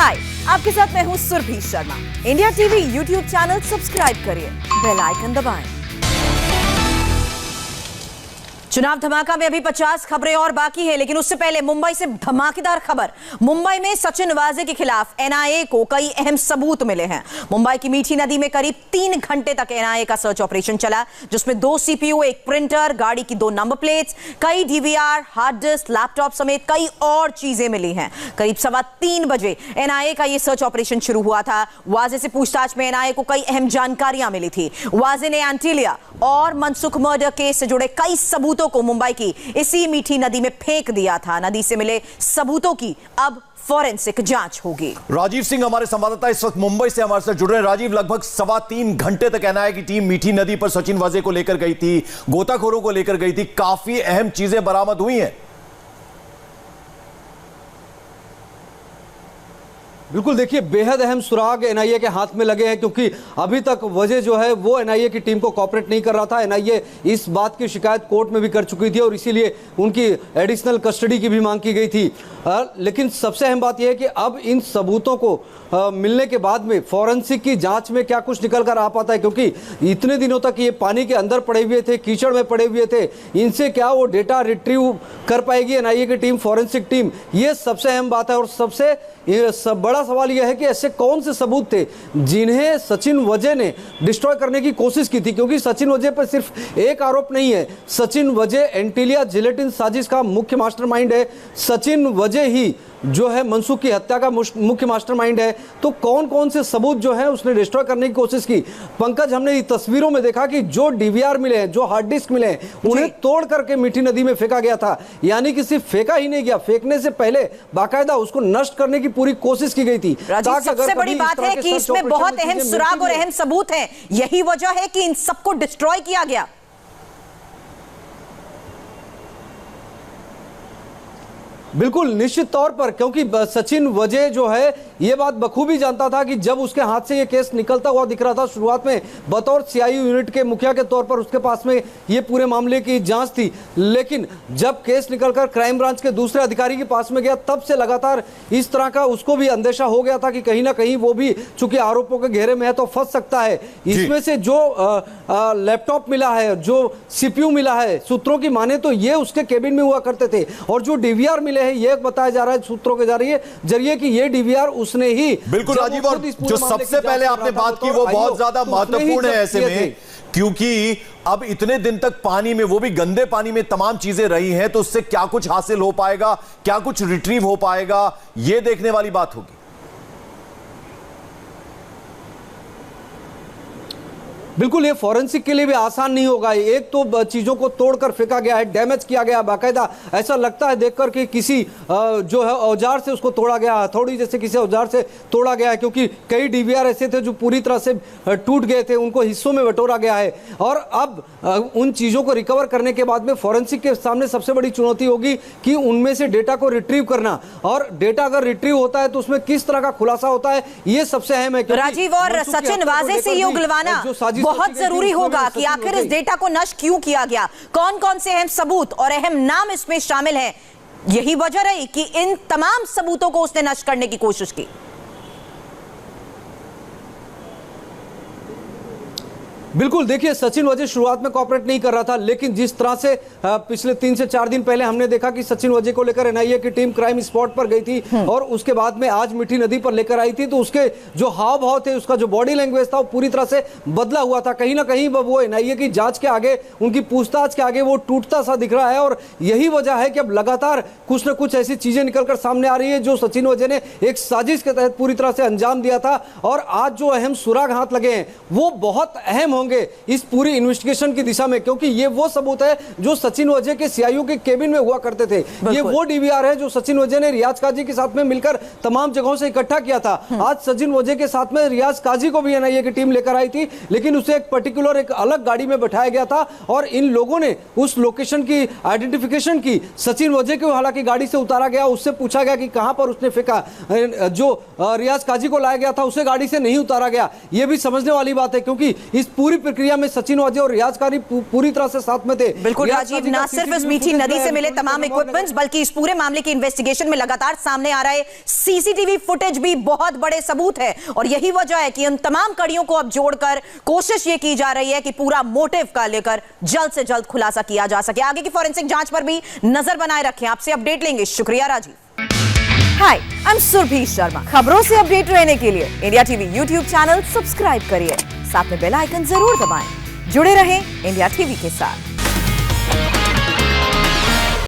हाय, आपके साथ मैं हूं Surabhi Sharma. India TV YouTube channel subscribe करिए, बेल आइकन दबाएं। चुनाव धमाका में अभी 50 खबरें और बाकी है, लेकिन उससे पहले मुंबई से धमाकेदार खबर। मुंबई में सचिन वाजे के खिलाफ एनआईए को कई अहम सबूत मिले हैं। मुंबई की मीठी नदी में करीब 3 घंटे तक एनआईए का सर्च ऑपरेशन चला, जिसमें 2 सीपीयू, एक प्रिंटर, गाड़ी की 2 नंबर प्लेट्स, कई डीवीआर, हार्ड डिस्क, लैपटॉप समेत कई और चीजें मिली हैं। करीब 3:15 बजे एनआईए का यह सर्च ऑपरेशन शुरू हुआ था। वाजे से पूछताछ में एनआईए को कई अहम जानकारियां मिली थी। वाजे ने एंटीलिया और मनसुख मर्डर केस से जुड़े कई सबूतों को मुंबई की इसी मीठी नदी में फेंक दिया था। नदी से मिले सबूतों की अब फॉरेंसिक जांच होगी। राजीव सिंह हमारे संवाददाता इस वक्त मुंबई से हमारे साथ जुड़ रहे हैं। राजीव, लगभग 3.25 घंटे तक एनआईए की टीम मीठी नदी पर सचिन वाजे को लेकर गई थी, गोताखोरों को लेकर गई थी, काफी अहम चीजें बरामद हुई हैं। बिल्कुल, देखिए बेहद अहम सुराग एनआईए के हाथ में लगे हैं, क्योंकि अभी तक वजह जो है वो एनआईए की टीम को कोऑपरेट नहीं कर रहा था। एनआईए इस बात की शिकायत कोर्ट में भी कर चुकी थी और इसीलिए उनकी एडिशनल कस्टडी की भी मांग की गई थी। लेकिन सबसे अहम बात यह है कि अब इन सबूतों को मिलने के बाद में फॉरेंसिक की जांच में क्या कुछ निकल कर आ पाता है, क्योंकि इतने दिनों तक ये पानी के अंदर पड़े हुए थे, कीचड़ में पड़े हुए थे, इनसे क्या वो डेटा रिट्रीव कर पाएगी एनआईए की टीम, फॉरेंसिक टीम? ये सबसे अहम बात है। और सबसे बड़ा सवाल यह है कि ऐसे कौन से सबूत थे जिन्हें सचिन वजे ने डिस्ट्रॉय करने की कोशिश की थी, क्योंकि सचिन वजे पर सिर्फ एक आरोप नहीं है। सचिन वजे एंटीलिया जिलेटिन साजिश का मुख्य मास्टरमाइंड है। सचिन वजे ही जो है मनसुख की हत्या का मुख्य मास्टरमाइंड है। तो कौन कौन से सबूत जो है उसने डिस्ट्रॉय करने की कोशिश की? पंकज, हमने इस तस्वीरों में देखा कि जो डीवीआर मिले हैं, जो हार्ड डिस्क मिले हैं, उन्हें तोड़ करके मीठी नदी में फेंका गया था। यानी कि सिर्फ फेंका ही नहीं गया, फेंकने से पहले बाकायदा उसको नष्ट करने की पूरी कोशिश की गई थी। सबसे बड़ी बात है कि इसमें बहुत अहम सुराग और अहम सबूत हैं। यही वजह है कि इन सबको डिस्ट्रॉय किया गया। बिल्कुल, निश्चित तौर पर, क्योंकि सचिन वजे जो है ये बात बखूबी जानता था कि जब उसके हाथ से ये केस निकलता हुआ दिख रहा था, शुरुआत में बतौर सीआईयू यूनिट के मुखिया के तौर पर उसके पास में ये पूरे मामले की जांच थी, लेकिन जब केस निकलकर क्राइम ब्रांच के दूसरे अधिकारी के पास में गया, तब से लगातार इस तरह का उसको भी अंदेशा हो गया था कि कहीं ना कहीं वो भी चूंकि आरोपों के घेरे में है तो फंस सकता है। इसमें से जो लैपटॉप मिला है, जो सीपीयू मिला है, सूत्रों की माने तो ये उसके केबिन में हुआ करते थे, और जो डीवीआर मिले हैं ये बताया जा रहा है सूत्रों के जरिए कि ये डीवीआर उसने ही। बिल्कुल राजीव, और जो सबसे पहले आपने बात की वो बहुत ज्यादा महत्वपूर्ण है ऐसे में, क्योंकि अब इतने दिन तक पानी में, वो भी गंदे पानी में तमाम चीजें रही हैं, तो उससे क्या कुछ हासिल हो पाएगा, क्या कुछ रिट्रीव हो पाएगा, यह देखने वाली बात होगी। बिल्कुल, ये फॉरेंसिक के लिए भी आसान नहीं होगा। एक तो चीजों को तोड़कर फेंका गया है, डैमेज किया गया बाकायदा, ऐसा लगता है देखकर कि किसी जो है औजार से उसको तोड़ा गया, हथौड़ी जैसे किसी औजार से तोड़ा गया है, क्योंकि कई डीवीआर ऐसे थे जो पूरी तरह से टूट गए थे, उनको हिस्सों में बटोरा गया है। और अब उन चीजों को रिकवर करने के बाद में फॉरेंसिक के सामने सबसे बड़ी चुनौती होगी कि उनमें से डेटा को रिट्रीव करना, और डेटा अगर रिट्रीव होता है तो उसमें किस तरह का खुलासा होता है, ये सबसे अहम है। राजीव, और सचिन वाजे से ये उगलवाना बहुत जरूरी होगा कि आखिर इस डेटा को नष्ट क्यों किया गया, कौन कौन से अहम सबूत और अहम नाम इसमें शामिल हैं। यही वजह रही कि इन तमाम सबूतों को उसने नष्ट करने की कोशिश की। बिल्कुल, देखिए सचिन वजे शुरुआत में कोऑपरेट नहीं कर रहा था, लेकिन जिस तरह से पिछले 3 से 4 दिन पहले हमने देखा कि सचिन वजे को लेकर एनआईए की टीम क्राइम स्पॉट पर गई थी और उसके बाद में आज मीठी नदी पर लेकर आई थी, तो उसके जो हाव भाव थे, उसका जो बॉडी लैंग्वेज था, वो पूरी तरह से बदला हुआ था। कहीं ना कहीं वो एनआईए की जांच के आगे, उनकी पूछताछ के आगे वो टूटता सा दिख रहा है, और यही वजह है कि अब लगातार कुछ न कुछ ऐसी चीजें निकलकर सामने आ रही है जो सचिन वजे ने एक साजिश के तहत पूरी तरह से अंजाम दिया था। और आज जो अहम सुराग हाथ लगे हैं वो बहुत अहम होंगे इस पूरी इन्वेस्टिगेशन की दिशा में, क्योंकि ये वो सबूत है जो सचिन वजे के सीआईयू के केबिन में हुआ करते थे। ये वो डीवीआर है जो सचिन वजे ने रियाज काजी के साथ में मिलकर तमाम जगहों से इकट्ठा किया था। आज सचिन वजे के साथ में रियाज काजी को भी एनआईए की टीम लेकर आई थी, लेकिन उसे एक पर्टिकुलर एक अलग गाड़ी में बैठाया गया था और इन लोगों ने उस लोकेशन की आइडेंटिफिकेशन की। सचिन वजे को हालांकि गाड़ी से उतारा गया, उससे पूछा गया कि कहां पर उसने फेंका। जो रियाज काजी को लाया गया था उसे गाड़ी से नहीं उतारा गया। यह भी समझने वाली बात है, क्योंकि इस पूरी पूरी प्रक्रिया में सचिन वाजे और रियाज कारी पूरी तरह से साथ में थे। बिल्कुल राजीव, ना सिर्फ इस मीठी नदी से मिले तमाम इक्विपमेंट्स बल्कि इस पूरे मामले की इन्वेस्टिगेशन में लगातार सामने आ रहे सीसीटीवी फुटेज भी बहुत बड़े सबूत है और यही वजह है कि उन तमाम कड़ियों को अब जोड़कर कोशिश ये की जा रही है कि पूरा मोटिव का लेकर जल्द से जल्द खुलासा किया जा सके। आगे की फॉरेंसिक जांच पर भी नजर बनाए रखें। आपसे अपडेट लेंगे। शुक्रिया राजीव। हाय, आई एम सुरभि शर्मा। खबरों से अपडेट रहने के लिए India TV YouTube channel subscribe करिए, साथ में बेल आइकन जरूर दबाएं। जुड़े रहें इंडिया टीवी के साथ।